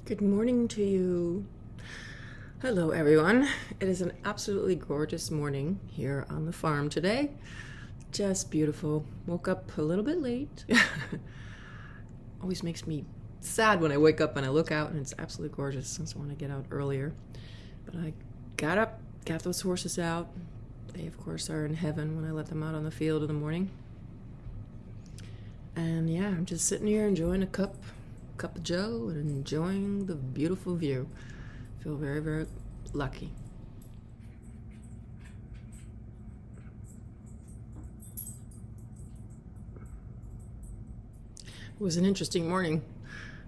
Good morning to you. Hello, everyone. It is an absolutely gorgeous morning here on the farm today. Just beautiful. Woke up a little bit late. Always makes me sad when I wake up and I look out and it's absolutely gorgeous, since I want to get out earlier. But I got up, got those horses out. They, of course, are in heaven when I let them out on the field in the morning. And yeah, I'm just sitting here enjoying a cup of joe and enjoying the beautiful view. Feel very, very lucky. It was an interesting morning.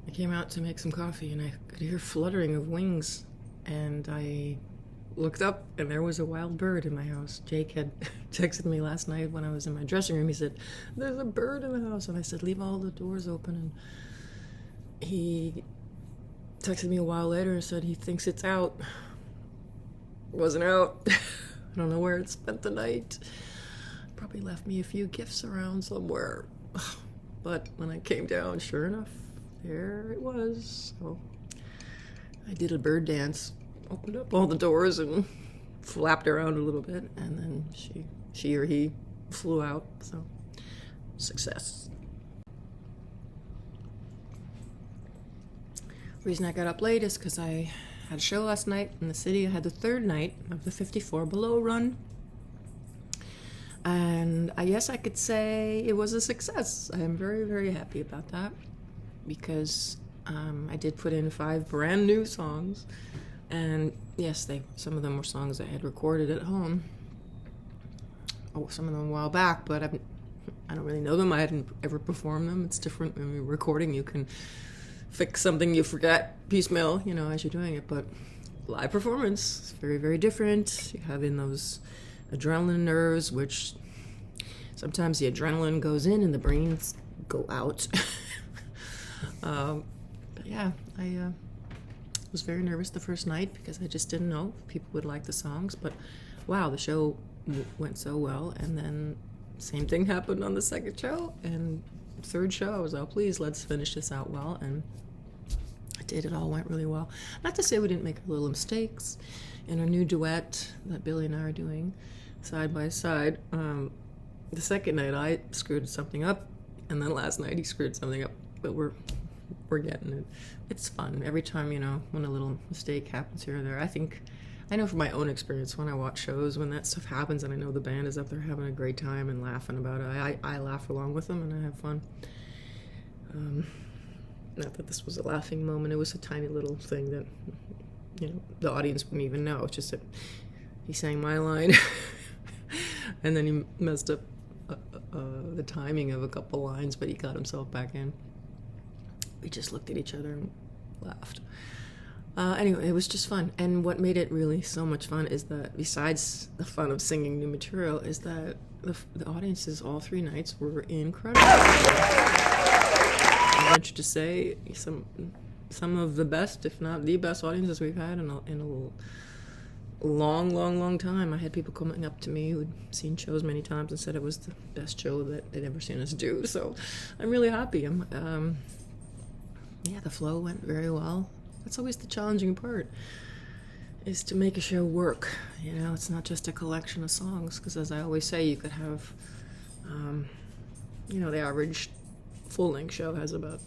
I came out to make some coffee and I could hear fluttering of wings, and I looked up and there was a wild bird in my house. Jake had texted me last night when I was in my dressing room. He said, "There's a bird in the house," and I said, "Leave all the doors open." And he texted me a while later and said he thinks it's out. It wasn't out. I don't know where it spent the night. Probably left me a few gifts around somewhere. But when I came down, sure enough, there it was. So I did a bird dance, opened up all the doors and flapped around a little bit, and then she or he flew out. So success. The reason I got up late is because I had a show last night in the city. I had the third night of the 54 Below run. And I guess I could say it was a success. I am very, very happy about that, because I did put in 5 brand new songs. And yes, some of them were songs I had recorded at home. Oh, some of them a while back, but I don't really know them. I hadn't ever performed them. It's different when you're recording. You can fix something you forget piecemeal, as you're doing it. But live performance is very, very different. You have in those adrenaline nerves, which sometimes the adrenaline goes in and the brains go out. But yeah, I was very nervous the first night because I just didn't know if people would like the songs. But wow, the show went so well. And then same thing happened on the second show and third show. I was, oh, please, let's finish this out well. And I did. It all went really well. Not to say we didn't make little mistakes in our new duet that Billy and I are doing side by side. The second night I screwed something up, and then last night he screwed something up. But we're getting it. It's fun every time, when a little mistake happens here or there. I know from my own experience when I watch shows, when that stuff happens and I know the band is up there having a great time and laughing about it, I laugh along with them and I have fun. Not that this was a laughing moment. It was a tiny little thing that, the audience wouldn't even know. It's just that he sang my line and then he messed up the timing of a couple lines, but he got himself back in. We just looked at each other and laughed. Anyway, it was just fun. And what made it really so much fun is that, besides the fun of singing new material, is that the audiences all 3 nights were incredible. I venture to say some of the best, if not the best, audiences we've had in a long time. I had people coming up to me who'd seen shows many times and said it was the best show that they'd ever seen us do. So I'm really happy. The flow went very well. That's always the challenging part, is to make a show work. It's not just a collection of songs, because as I always say, you could have, the average full-length show has about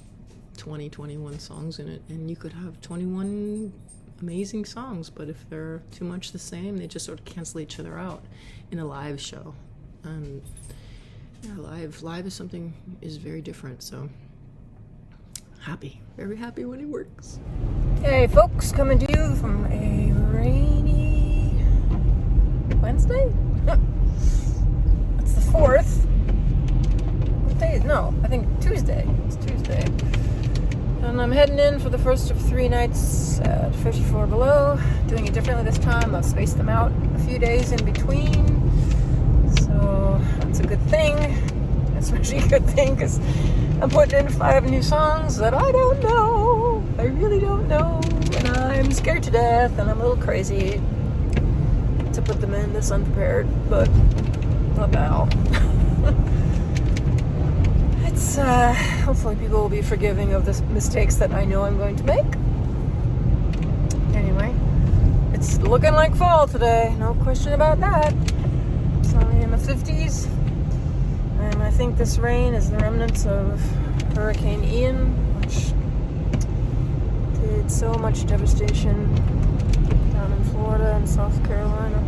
21 songs in it, and you could have 21 amazing songs, but if they're too much the same, they just sort of cancel each other out in a live show. And live is very different, so very happy when it works. Hey folks, coming to you from a rainy Wednesday? It's the 4th. What day? No, I think Tuesday. It's Tuesday. And I'm heading in for the first of 3 nights at 54 Below. Doing it differently this time. I've spaced them out a few days in between. So that's a good thing. Especially a good thing because I'm putting in 5 new songs that I don't know. I really don't know. And I'm scared to death and I'm a little crazy to put them in this unprepared. But what the hell? Hopefully people will be forgiving of the mistakes that I know I'm going to make. It's looking like fall today, no question about that. It's only in the 50s, and I think this rain is the remnants of Hurricane Ian, which did so much devastation down in Florida and South Carolina.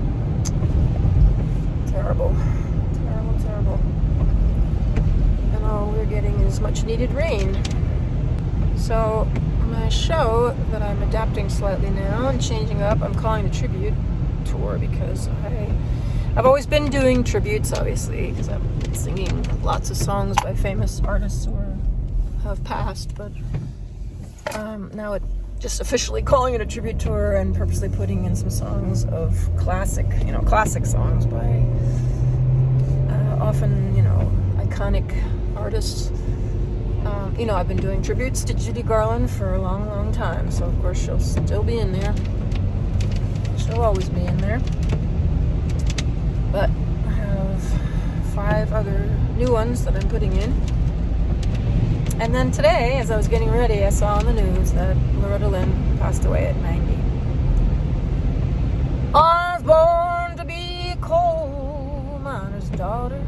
Terrible, terrible, terrible. And all we're getting is much needed rain. So my show that I'm adapting slightly now and changing up, I'm calling the tribute tour because I've always been doing tributes, obviously, because I'm singing lots of songs by famous artists or have passed, but now just officially calling it a tribute tour and purposely putting in some songs of classic songs by often, iconic artists. I've been doing tributes to Judy Garland for a long, long time, so of course she'll still be in there. She'll always be in there. But I have 5 other new ones that I'm putting in. And then today, as I was getting ready, I saw on the news that Loretta Lynn passed away at 90. I was born to be a coal miner's daughter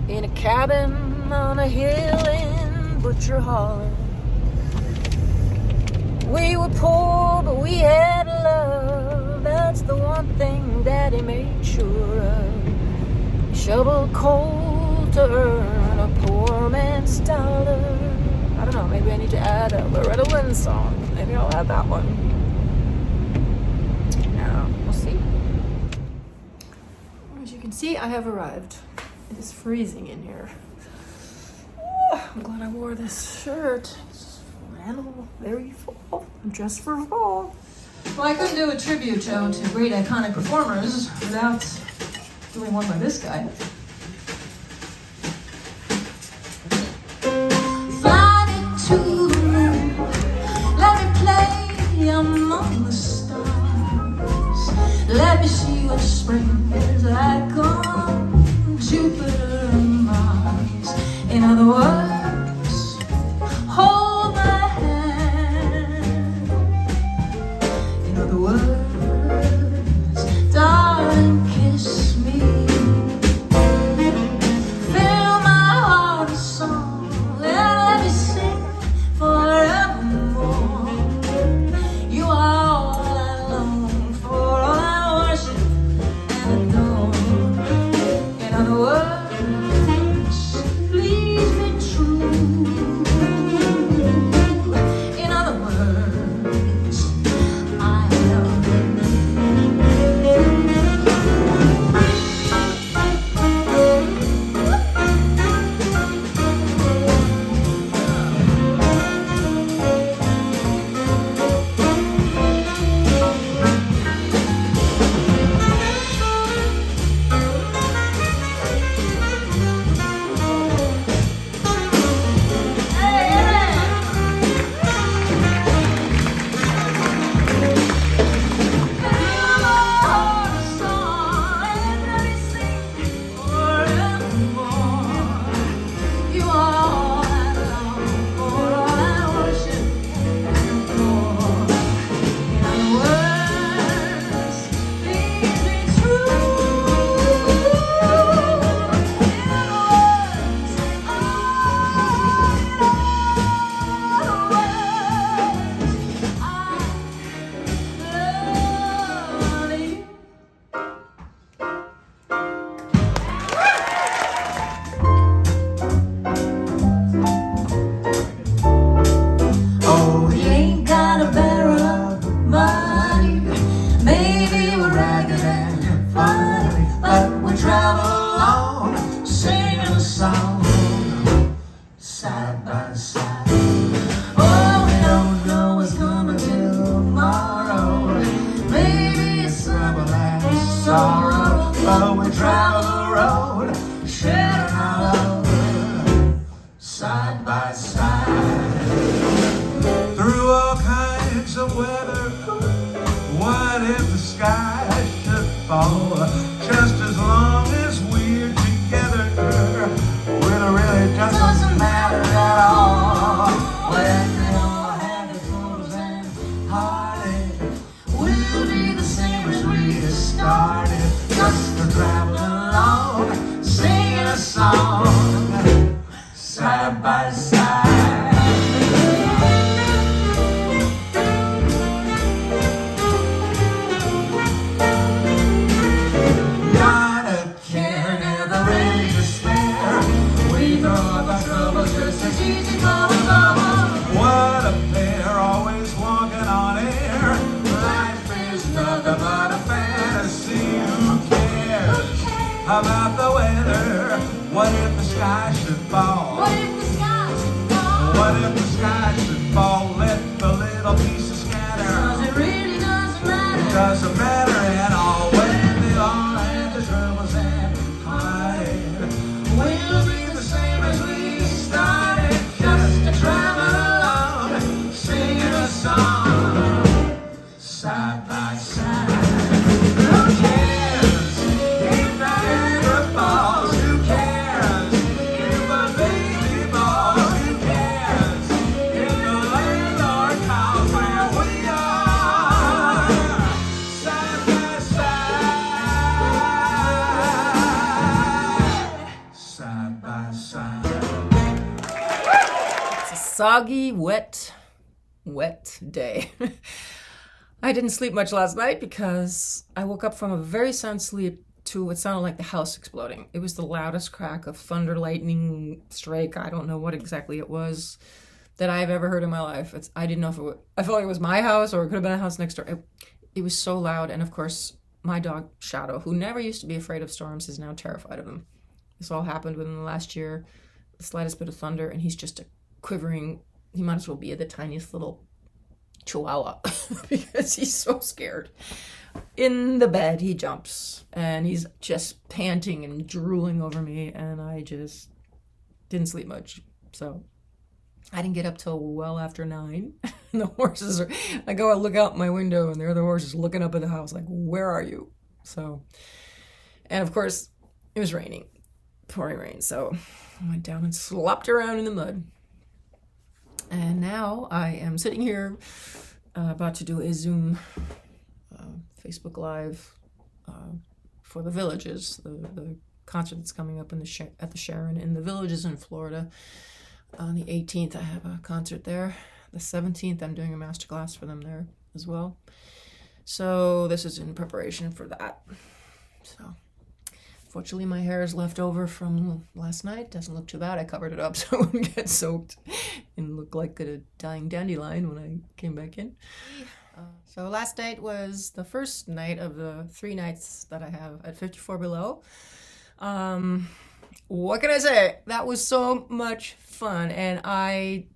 in a cabin on a hill in Butcher Holler. We were poor, but we had love. That's the one thing Daddy made sure of. Shoveled coal to earn a poor man's dollar. I don't know, maybe I need to add a Loretta Lynn song. Maybe I'll add that one. We'll see. As you can see, I have arrived. It is freezing in here. I'm glad I wore this shirt. It's flannel, very fall. I'm dressed for fall. Well, I couldn't do a tribute show to great iconic performers without doing one by this guy. Fly me to the moon, let me play among the stars. Let me see what spring is like on Jupiter and Mars. In other words, hold my hand. In other words, darling, kiss me. Fill my heart with song and let me sing forevermore. You are all I long for, all I worship and adore. In other words, please be true. soggy, wet day. I didn't sleep much last night because I woke up from a very sound sleep to what sounded like the house exploding. It was the loudest crack of thunder, lightning strike. I don't know what exactly it was that I've ever heard in my life. I didn't know if it was, I felt like it was my house or it could have been a house next door. It was so loud. And of course, my dog Shadow, who never used to be afraid of storms, is now terrified of them. This all happened within the last year, the slightest bit of thunder, and he's just a quivering, he might as well be the tiniest little chihuahua because he's so scared. In the bed, he jumps and he's just panting and drooling over me, and I just didn't sleep much. So I didn't get up till well after 9. And the horses are, I go and look out my window and there are the horses looking up at the house like, where are you? So, and of course, it was raining, pouring rain. So I went down and slopped around in the mud. And now I am sitting here about to do a Zoom Facebook Live for the Villages, the concert that's coming up in at the Sharon in the Villages in Florida. On the 18th, I have a concert there. The 17th, I'm doing a masterclass for them there as well. So this is in preparation for that. So fortunately, my hair is left over from last night. Doesn't look too bad. I covered it up so it wouldn't get soaked and look like a dying dandelion when I came back in. So last night was the first night of the 3 nights that I have at 54 Below. What can I say? That was so much fun, and I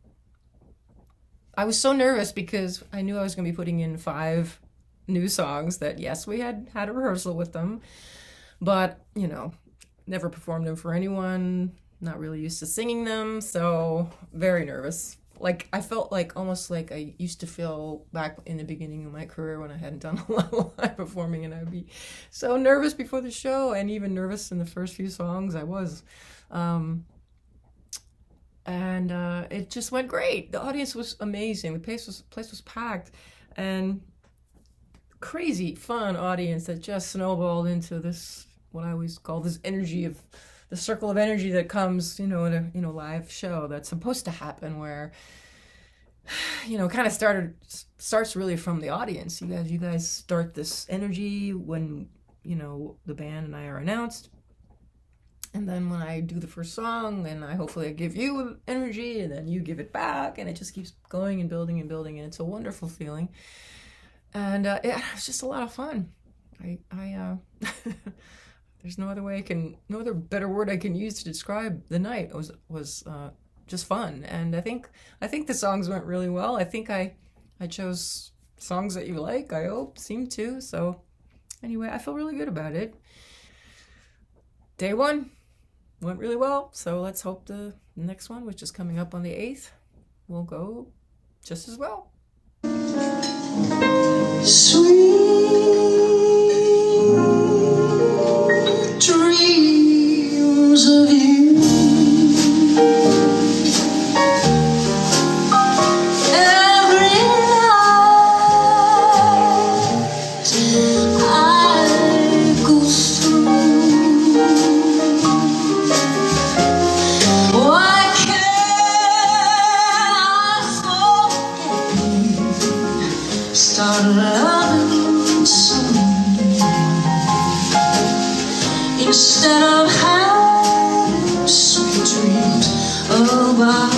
was so nervous because I knew I was going to be putting in 5 new songs that, yes, we had a rehearsal with them, but, you know, never performed them for anyone, not really used to singing them, so very nervous. Like, I felt like almost like I used to feel back in the beginning of my career when I hadn't done a lot of live performing, and I'd be so nervous before the show, and even nervous in the first few songs I was. It just went great. The audience was amazing. The place was packed, and crazy fun audience that just snowballed into this, what I always call this energy of the circle of energy that comes, in a live show that's supposed to happen, where, kind of starts really from the audience. You guys start this energy when, the band and I are announced. And then when I do the first song, then hopefully I give you energy, and then you give it back, and it just keeps going and building and building, and it's a wonderful feeling. And it was just a lot of fun. There's no other better word I can use to describe the night. It was just fun, and I think the songs went really well. I think I chose songs that you like. I hope seem to. So anyway, I feel really good about it. Day 1 went really well, so let's hope the next one, which is coming up on the 8th, will go just as well. Sweet dreams of you, every night I go through. Why can't I forget you? Start loving someone instead of having sweet dreams about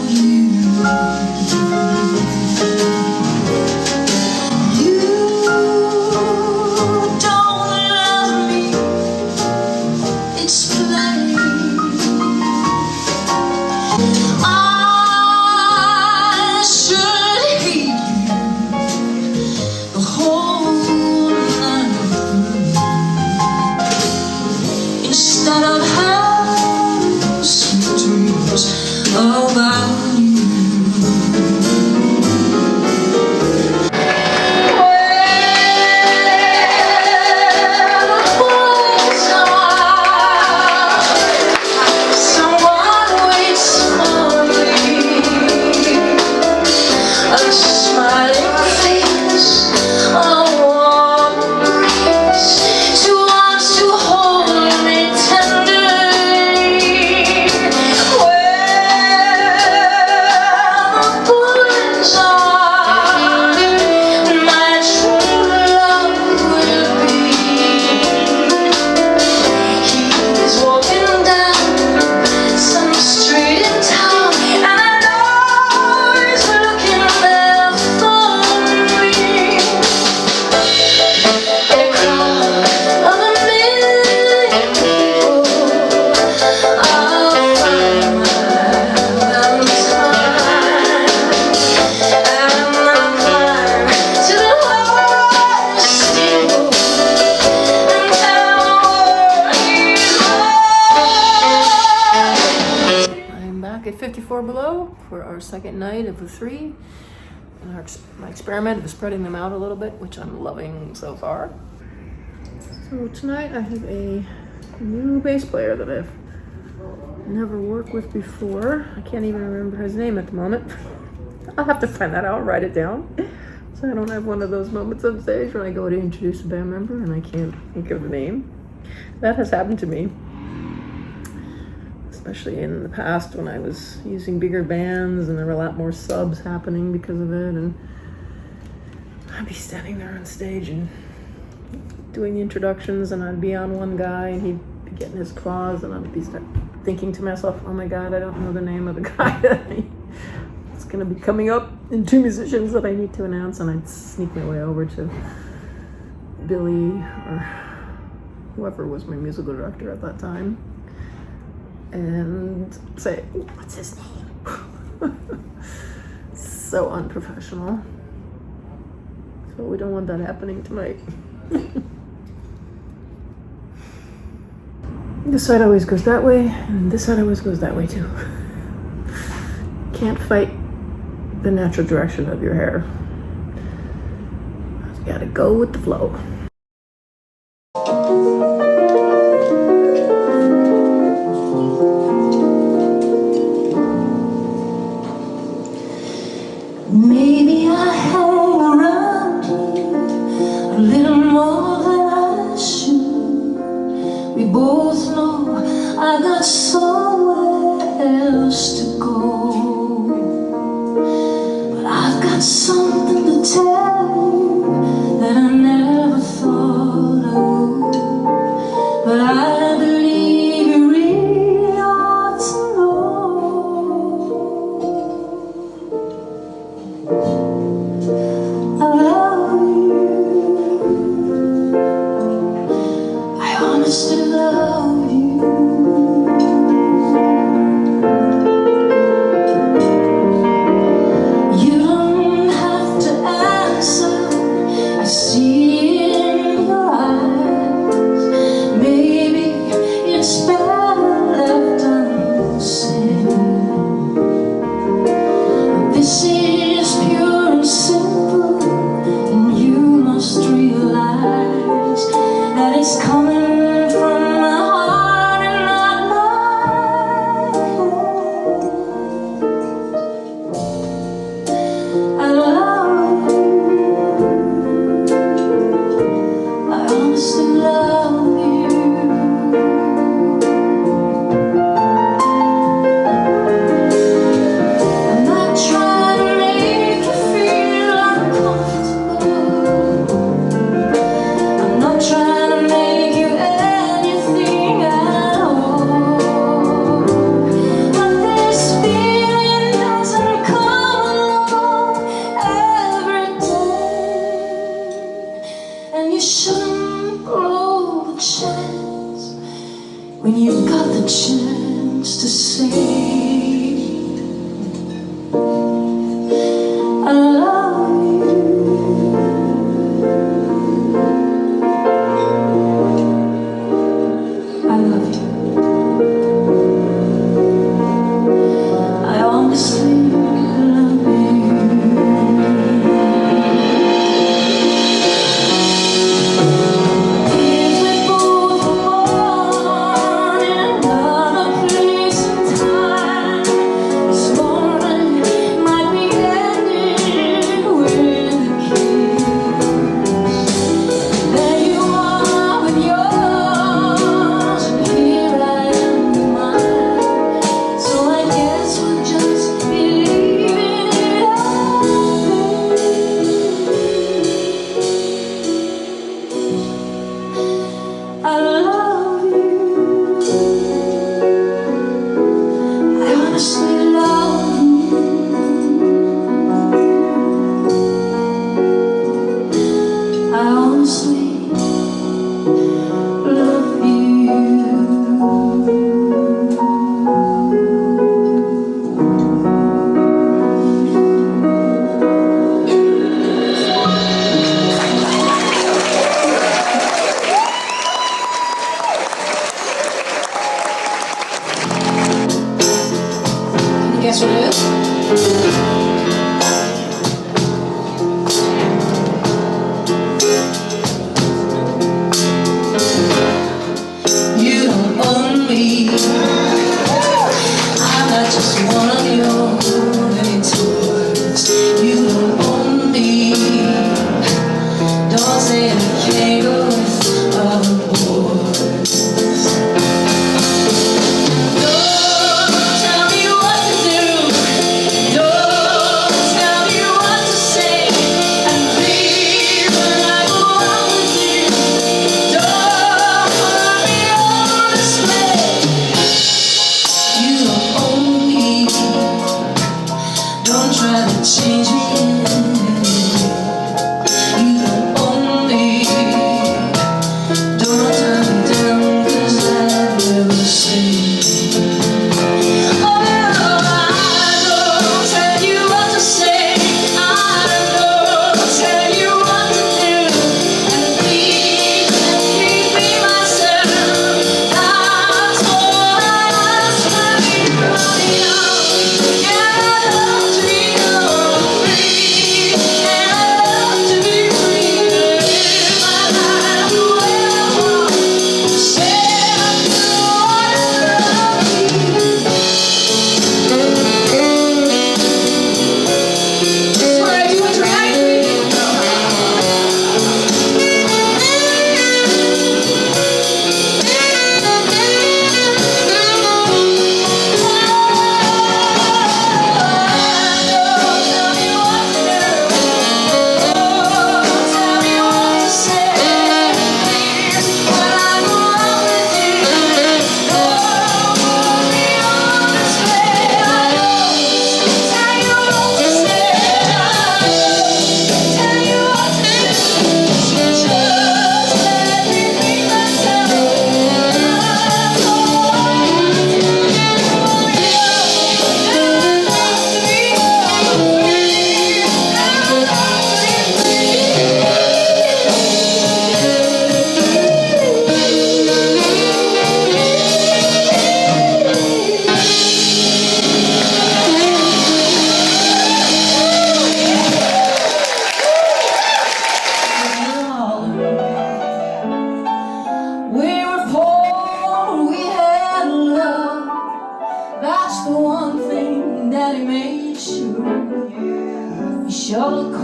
you. You don't love me, it's plain. I should hate you the whole night instead of 4 Below for our second night of the 3. And my experiment is spreading them out a little bit, which I'm loving so far. So tonight I have a new bass player that I've never worked with before. I can't even remember his name at the moment. I'll have to find that out and write it down, so I don't have one of those moments on stage when I go to introduce a band member and I can't think of the name. That has happened to me, especially in the past when I was using bigger bands and there were a lot more subs happening because of it, and I'd be standing there on stage and doing the introductions, and I'd be on one guy and he'd be getting his claws, and I'd be thinking to myself, oh my god, I don't know the name of the guy that it's gonna be coming up in 2 musicians that I need to announce, and I'd sneak my way over to Billy or whoever was my musical director at that time and say, what's his name? So unprofessional. So we don't want that happening tonight. This side always goes that way, and this side always goes that way too. Can't fight the natural direction of your hair. You gotta go with the flow. Maybe I hang around here a little more than I should. We both know I got somewhere else to go, but I've got something to tell you that I never thought I would. But I believe you really ought to know. I love you. I honestly love you. You don't have to answer. I see in your eyes. Maybe it's better left unsaid. This is pure.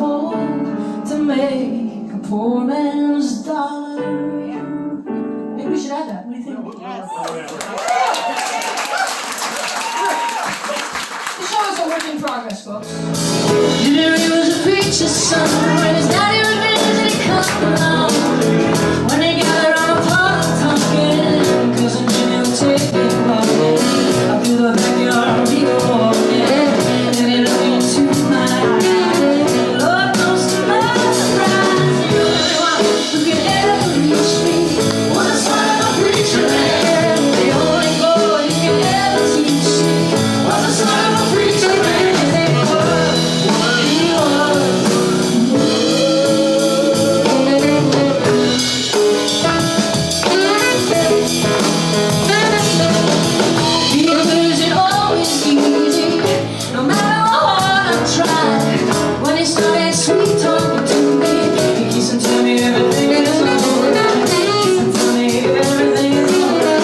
home to make a poor man's dollar. Maybe we should add that. What do you think? Yes. The show is a work in progress, folks. Jerry was a preacher's son when his daddy was busy coming along. When they gathered around a pot talking, cousin Jimmy would take me walking up to the backyard, we go walking, and he looked into my eyes. Lord knows to my surprise, the only one who could ever reach me was the son of a preacher man. The only boy who could ever teach me was the son of a preacher man. His name was, he was. People isn't always easy, no matter how hard I try. When he started sweet talking to me, he kissed and tell me everything is alright. Kiss and tell me everything is alright.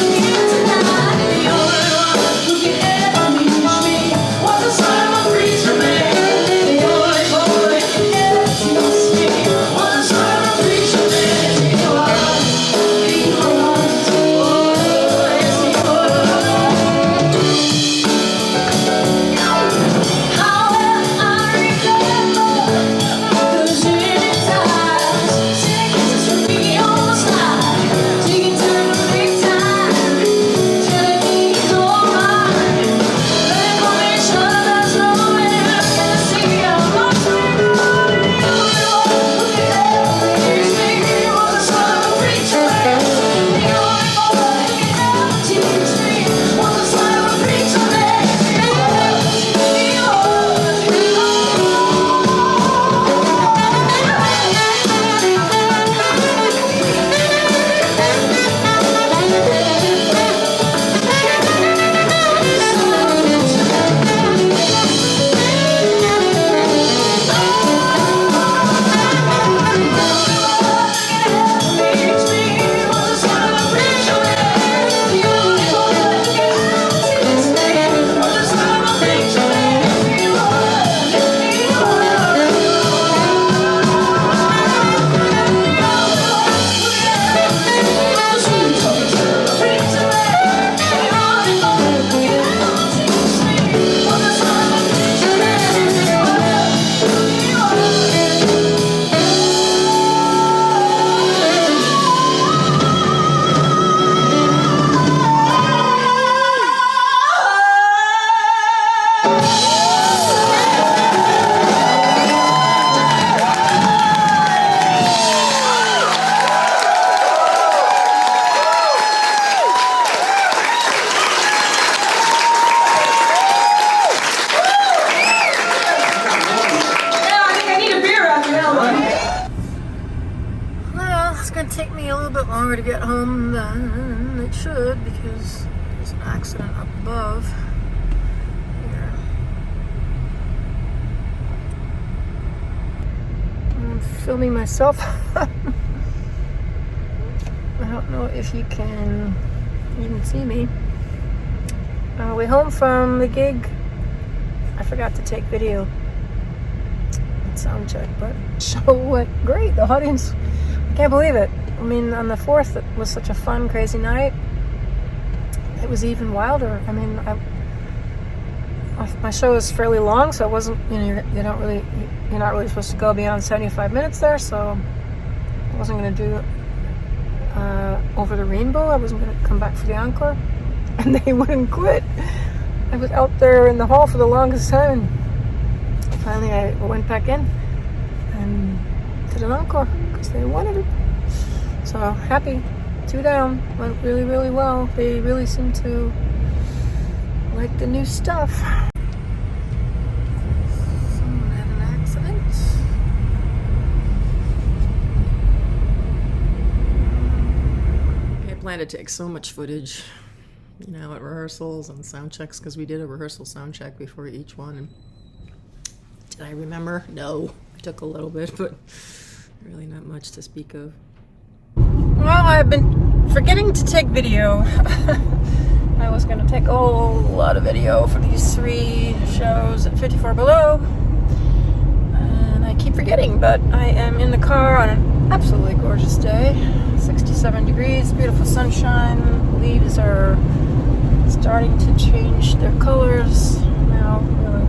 Here tonight, the only one who could ever reach me was the son of a preacher man. The only boy who could ever teach me was the son of a preacher man. He was, oh yes he was. How well I remember those minute times, sending kisses from me on the slide, taking time to make time, telling me he's alright. Letting go of each other's loneliness and see how much we love. The only one who could ever reach me was the son of a preacher man. The only boy who could ever teach me was the son of a preacher man. He Well, it's going to take me a little bit longer to get home than it should because there's an accident up above here. I'm filming myself. I don't know if you can even see me. On the way home from the gig, I forgot to take video. Sound check, but show went great. The audience, I can't believe it. I mean, on the 4th, it was such a fun, crazy night. It was even wilder. I mean, my show is fairly long, so it wasn't. You know, you're not really supposed to go beyond 75 minutes there. So I wasn't going to do Over the Rainbow. I wasn't going to come back for the encore, and they wouldn't quit. I was out there in the hall for the longest time. Finally, I went back in and did an encore because they wanted it. So happy, 2 down, went really, really well. They really seem to like the new stuff. Someone had an accident. I plan to take so much footage, you know, at rehearsals and sound checks because we did a rehearsal sound check before each one. And did I remember? No. I took a little bit, but really not much to speak of. Well, I've been forgetting to take video. I was going to take a whole lot of video for these 3 shows at 54 Below. forgetting, but I am in the car on an absolutely gorgeous day. 67 degrees, beautiful sunshine. Leaves are starting to change their colors now. Really,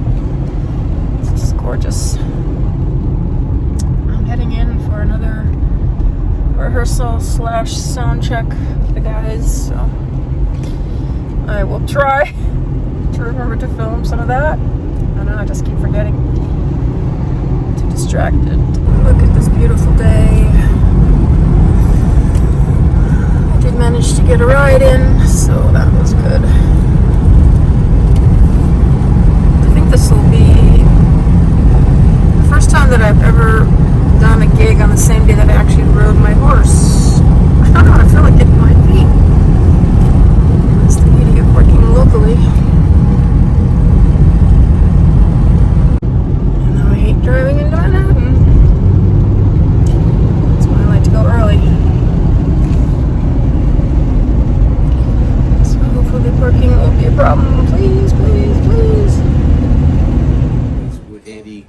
it's just gorgeous. I'm heading in for another rehearsal / sound check with the guys, so I will try to remember to film some of that. I don't know, I just keep forgetting. Too distracted. Look at this beautiful day. I did manage to get a ride in, so that was good. I think this will be the first time that I've ever done a gig on the same day that I actually rode my horse. I don't know, I feel like it might be. That's the beauty of working locally. And I hate driving into Manhattan. That's why I like to go early. So hopefully parking won't be a problem. Please, please, please. With Andy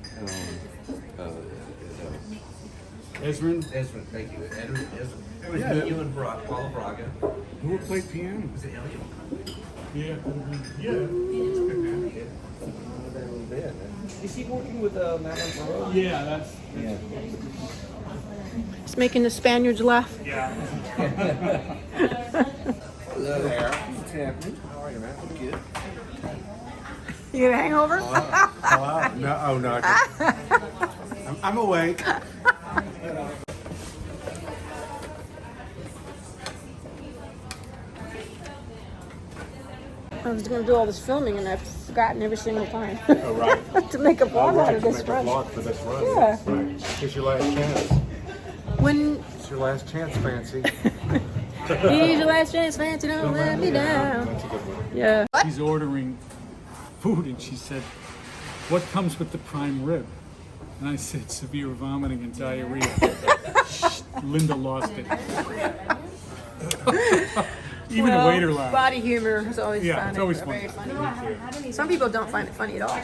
Ezrin, thank you. Ezrin. It was me, you, and Paula Braga. who will play piano? Was it Elliot? Yeah. Is he working with Madeline Burrow? Yeah, that's It's making the Spaniards laugh. yeah. Hello there. What's happening? How are you, man? I'm good. You get a hangover? Hello? No, oh no. I'm awake. I was going to do all this filming and I've forgotten every single time Oh, right. to make a vlog out of this Make a run. vlog for this run. Yeah. Right. It's your last chance. When It's your last chance, Fancy. he's your last chance, fancy, don't let me down. That's a good one. Yeah. She's ordering food and she said, "What comes with the prime rib?" And I said, "Severe vomiting and diarrhea." Linda lost it. Even the waiter laughed. Body humor is always Yeah, fun. it's always very fun. funny. Some people don't find it funny at all.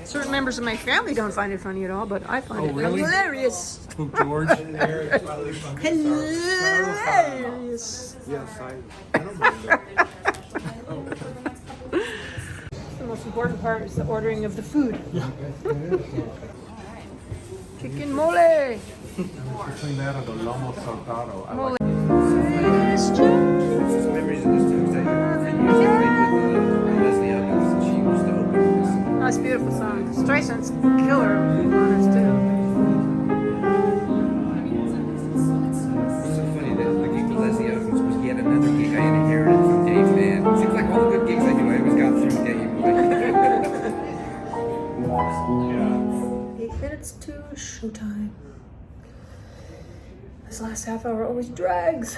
Certain members of my family don't find it funny at all, but I find Oh, it really? hilarious. Who, George? Hilarious. Yes, I don't mind that. The most important part is the ordering of the food. Chicken mole. Between that and the lomo saltado, I Mole. like Some memories of this too. I used to play with Leslie Evans. She used to open this. Oh, it's a beautiful song. Streisand's killer honors too. It's so funny that the gig with Leslie Evans was yet another gig I inherited from Dave, man. Seems like all the good gigs I do, I always got through Dave. 8 minutes to showtime. This last half hour always drags.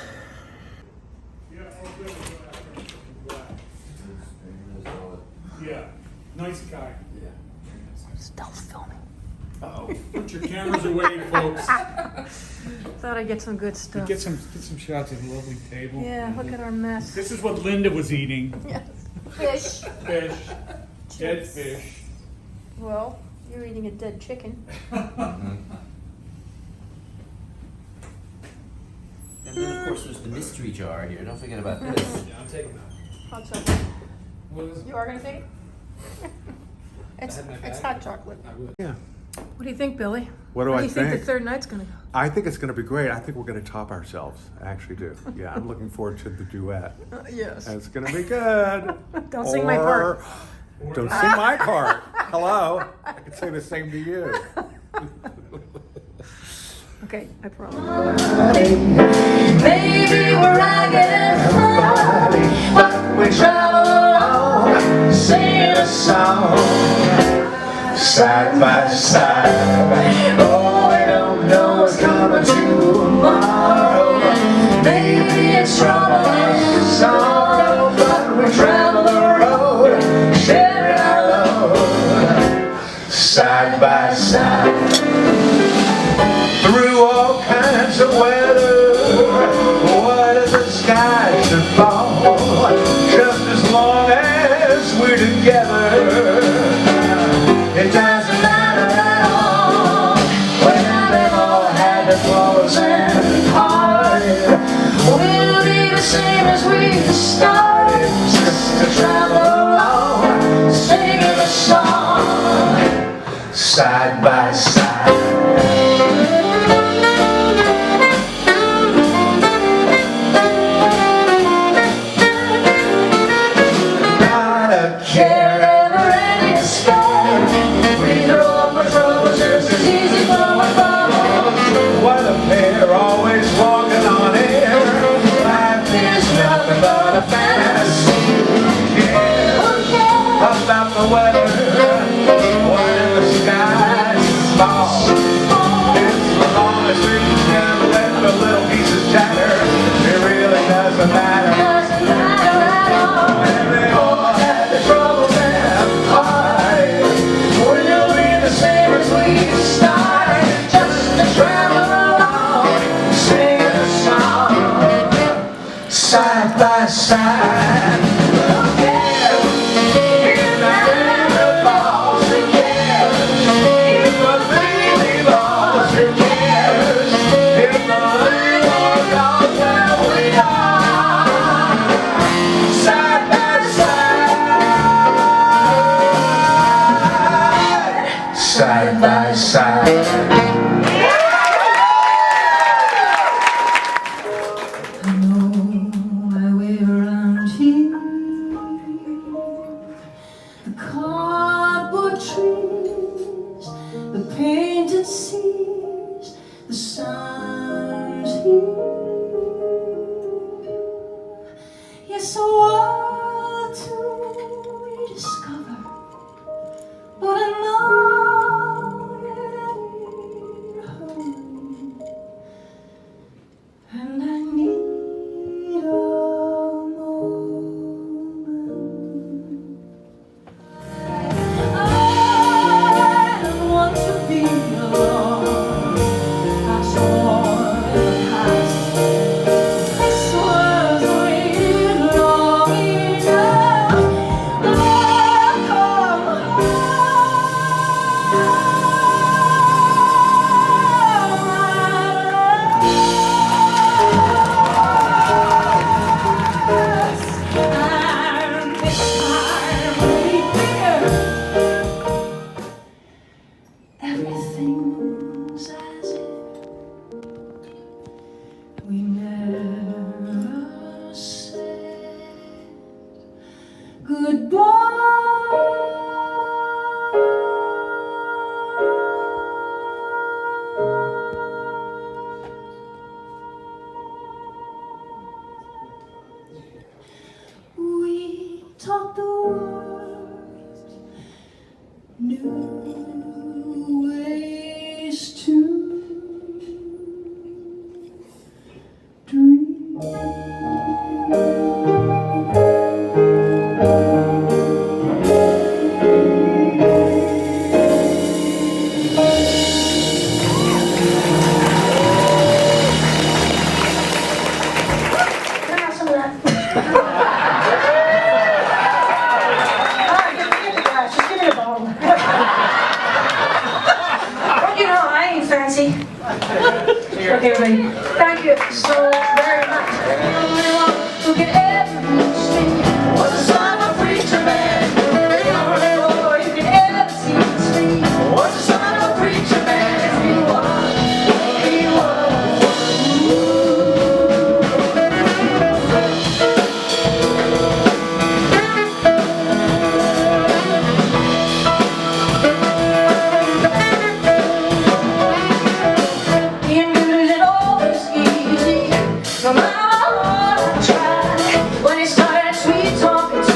Yeah, nice guy. Stealth filming. Put your cameras away, folks. Thought I'd get some good stuff. Get some shots of the lovely table. Yeah, look at our mess. This is what Linda was eating. Yes. Fish. Fish. Dead fish. Well, you're eating a dead chicken. And then, of course, there's the mystery jar here. Don't forget about this. Hot chocolate. You are gonna take it? It's hot chocolate. Yeah. What do you think, Billy? What do How I do you think the think? third night's gonna go? I think it's going to be great. I think we're going to top ourselves. I actually do. Yeah, I'm looking forward to the duet. Yes. And it's going to be good. Don't sing my part. Don't sing my part. Hello. I can say the same to you. Okay, I promise. Baby, we're ragged and funny, but we travel along, singing a song, side by side. Oh, we don't know what's coming tomorrow. Maybe it's trouble and sorrow, but we travel the road, sharing our love, side by side. Through all kinds of weather, what if the sky should fall? Just as long as we're together, it doesn't matter at all. When as we start just to travel along, singing a song side by side. Not a care ever in the sky. We throw up our troubles just as easy from above. What a pair, always walking on air. Life is nothing but a fantasy. Who cares about the weather? What in the sky is small. It's the longest we can let the little pieces shatter. It really doesn't matter. Doesn't matter at all. And they all had their troubles and heartache. Will you be the same as we started? Just to travel along, sing a song Side by side. Who cares? If the hammer falls, who cares? If the baby lost, who cares? If the little dog, well, we are side by side. Side by side. I know my way around here. The cardboard trees, the painted seas, the sun's here. Yes, a world to rediscover, but I know that we're home. And I need a moment. I don't want to be alone. That's all that has. This was waiting long enough. Oh, come and this time we hear everything's as if we never said goodbye. We taught the world new ways to dream. Can I have some of that? Just give me a bottle. Well, you know, I ain't fancy. Okay, everybody. Thank you so very much. Who can ever see was the son of a preacher man? Or you can ever see was the son of a preacher man? He was. Being good isn't always easy, no matter how hard I try. When it started sweet talking to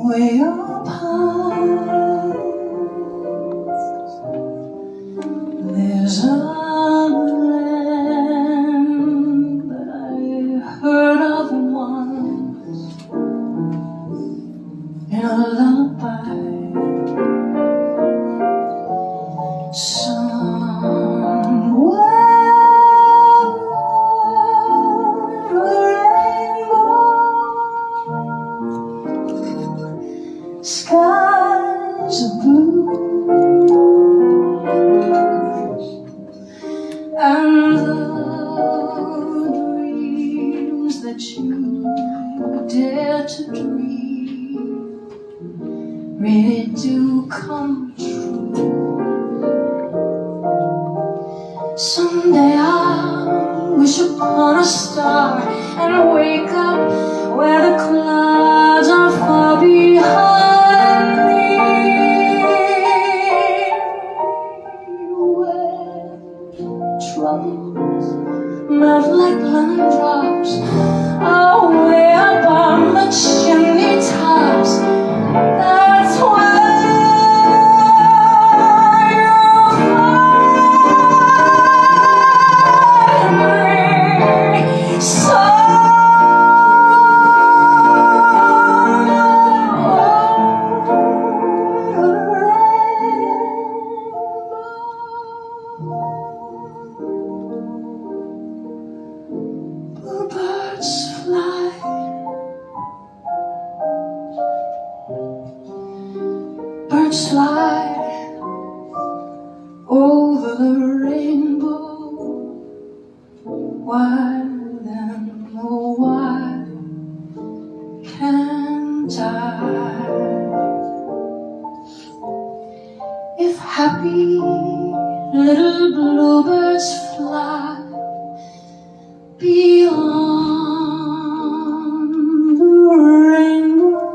way up high. There's a land that I heard of once in a lullaby. Somewhere skies are blue, and the dreams that you dare to dream really do come true. Someday I'll wish upon a star and wake up where the clouds are far behind me, where troubles melt like lemon drops away above the chimney tops. That's where you'll find me. Birds fly, birds fly over the rainbow. Why then, oh why can't I? If happy little bluebirds fly beyond the rainbow,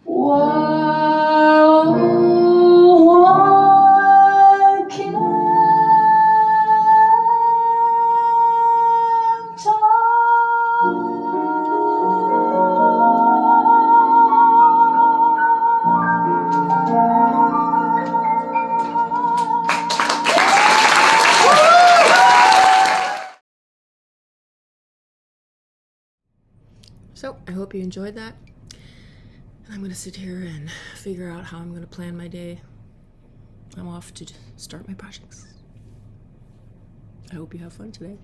why, oh, why can't So I hope you enjoyed that. And I'm going to sit here and figure out how I'm going to plan my day. I'm off to start my projects. I hope you have fun today.